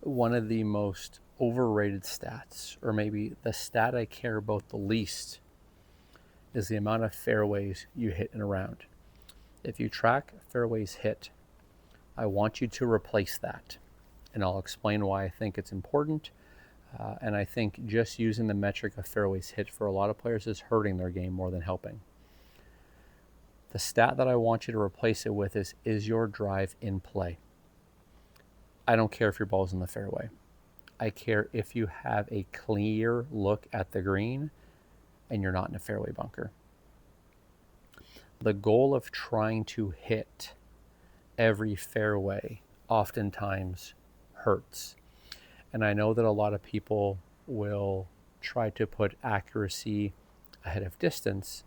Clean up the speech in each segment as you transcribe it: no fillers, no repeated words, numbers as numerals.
One of the most overrated stats, or maybe the stat I care about the least, is the amount of fairways you hit in a round. If you track fairways hit, I want you to replace that. And I'll explain why I think it's important. And I think just using the metric of fairways hit for a lot of players is hurting their game more than helping. The stat that I want you to replace it with is your drive in play? I don't care if your ball's in the fairway. I care if you have a clear look at the green and you're not in a fairway bunker. The goal of trying to hit every fairway oftentimes hurts. And I know that a lot of people will try to put accuracy ahead of distance.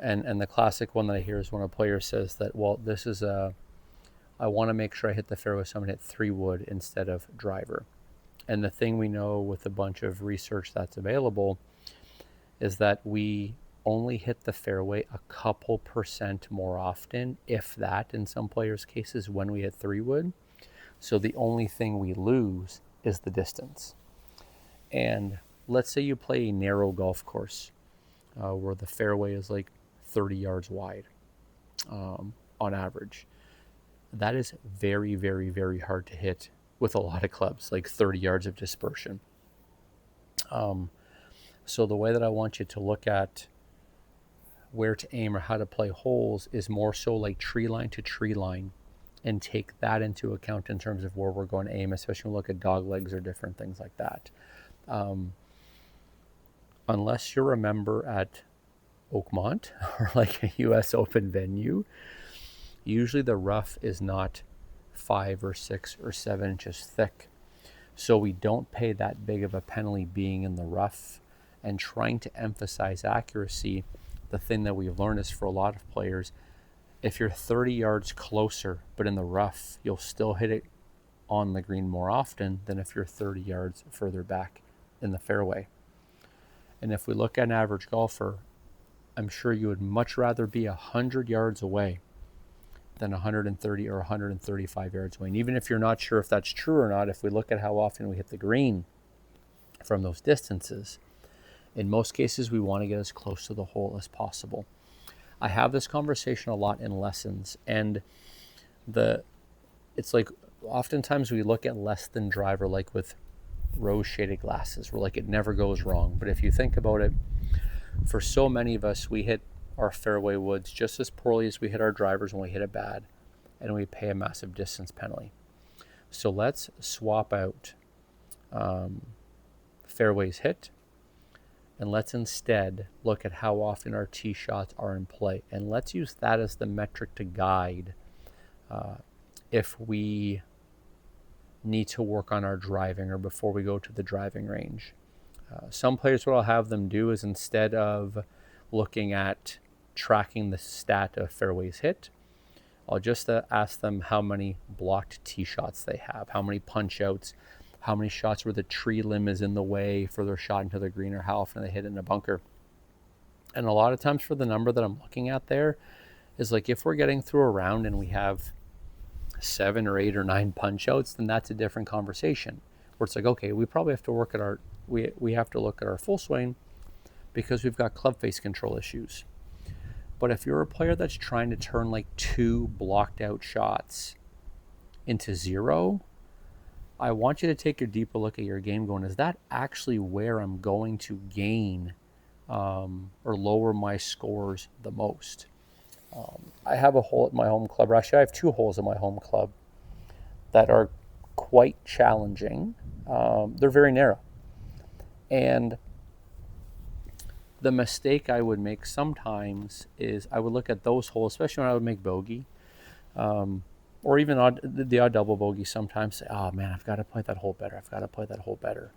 And the classic one that I hear is when a player says that, well, I want to make sure I hit the fairway, so I'm going to hit 3-wood instead of driver. And the thing we know with a bunch of research that's available is that we only hit the fairway a couple percent more often, if that, in some players' cases, when we hit 3-wood. So the only thing we lose is the distance. And let's say you play a narrow golf course where the fairway is like 30 yards wide on average. That is very, very, very hard to hit with a lot of clubs, like 30 yards of dispersion. So the way that I want you to look at where to aim or how to play holes is more so like tree line to tree line, and take that into account in terms of where we're going to aim, especially when we look at dog legs or different things like that. Unless you're a member at Oakmont or like a US Open venue, usually the rough is not 5 or 6 or 7 inches thick. So we don't pay that big of a penalty being in the rough and trying to emphasize accuracy. The thing that we've learned is for a lot of players, if you're 30 yards closer but in the rough, you'll still hit it on the green more often than if you're 30 yards further back in the fairway. And if we look at an average golfer, I'm sure you would much rather be 100 yards away than 130 or 135 yards away. And even if you're not sure if that's true or not, if we look at how often we hit the green from those distances, in most cases we want to get as close to the hole as possible. I have this conversation a lot in lessons, and it's like oftentimes we look at less than driver like with rose shaded glasses, where like it never goes wrong. But if you think about it, for so many of us, we hit our fairway woods just as poorly as we hit our drivers when we hit it bad, and we pay a massive distance penalty. So let's swap out fairways hit, and let's instead look at how often our tee shots are in play, and let's use that as the metric to guide if we need to work on our driving or before we go to the driving range. Some players, what I'll have them do is, instead of looking at tracking the stat of fairways hit, I'll just ask them how many blocked tee shots they have, how many punch outs, how many shots where the tree limb is in the way for their shot into the green, or how often they hit it in a bunker. And a lot of times for the number that I'm looking at there is like, if we're getting through a round and we have 7 or 8 or 9 punch outs, then that's a different conversation, where it's like, okay, we probably have to work at we have to look at our full swing because we've got club face control issues. But if you're a player that's trying to turn like 2 blocked out shots into 0, I want you to take a deeper look at your game going, is that actually where I'm going to gain or lower my scores the most? I have a hole at my home club, or actually I have 2 holes at my home club that are quite challenging. They're very narrow. And the mistake I would make sometimes is I would look at those holes, especially when I would make bogey, or even the odd double bogey sometimes, say, oh man, I've got to play that hole better.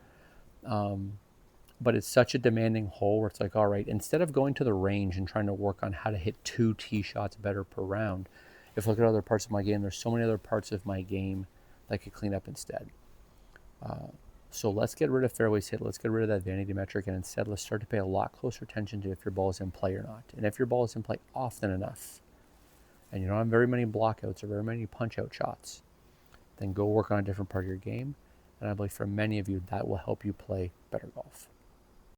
But it's such a demanding hole where it's like, all right, instead of going to the range and trying to work on how to hit 2 tee shots better per round, if I look at other parts of my game, there's so many other parts of my game that I could clean up instead. So let's get rid of fairways hit. Let's get rid of that vanity metric, and instead let's start to pay a lot closer attention to if your ball is in play or not. And if your ball is in play often enough, and you don't have very many blockouts or very many punch-out shots, then go work on a different part of your game And I believe for many of you, that will help you play better golf.